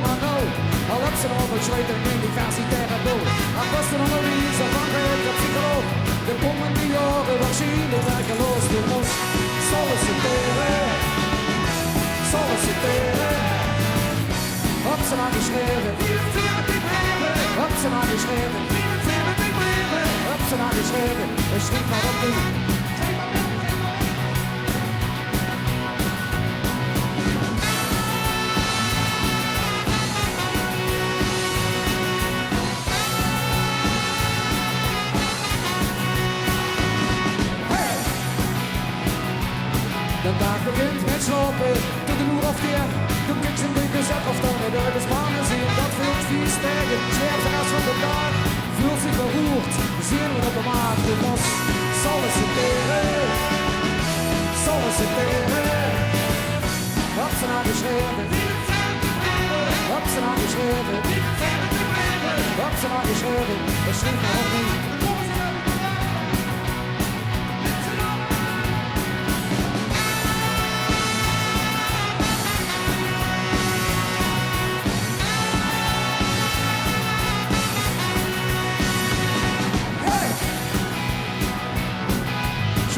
maar nou. Al heb ze nog versleten in universitaire doel. Al was er nog een iets afhankelijk van psycholoog. De komende jaren waarschijnlijk werkeloos. Je moest solliciteren, solliciteren. Op ze naar geschreven, op ze naar geschreven, op ze naar geschreven. En schrik maar op nu. De dag begint met slopen, tot een uur of 4. Toen kijk zijn dikke zak of dan de deur spannen zien. Dat voelt vies tegen, scherp de rest van de dag. Voelt zich beroerd, zien we op de maat. Je moet solliciteren, solliciteren. Op ze naar geschreven, op ze naar geschreven, op ze naar geschreven. Dat schreef maar op niet.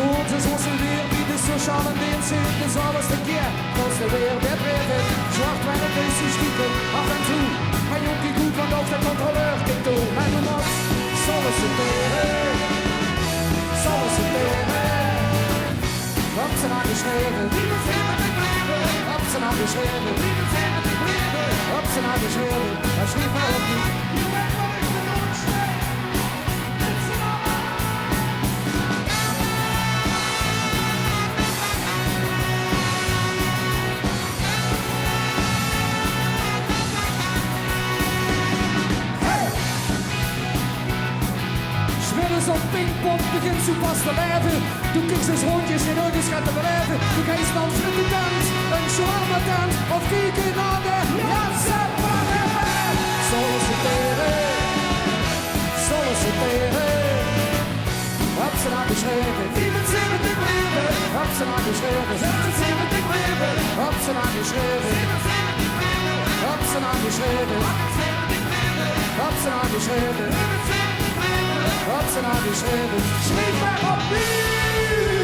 Soms is onze weer wie de sociale dienst zit, dus alles de keer. Als de weer bedreven, zwart met een beestje stiekem, af en toe. Maar jonkie goed, want ook de controleur kijkt toe. En we moet solliciteren, solliciteren. Op ze naar geschreven, op ze naar geschreven, op ze naar geschreven. Dat schreef maar op niet. Op pingpong begint zo pas te leven. Toen kijk ze rondjes in oudjes gaat te beleven. Toen ga je snel met de dans, een shawarma tent of kijken naar de Jazzeparen. Solliciteren, solliciteren. Heb ze naar geschreven, 74 brieven. Heb ze naar geschreven, 76 brieven. Heb ze naar geschreven, heb ze naar geschreven, heb ze naar geschreven. Op ze naar geschreven, schreef maar op wie!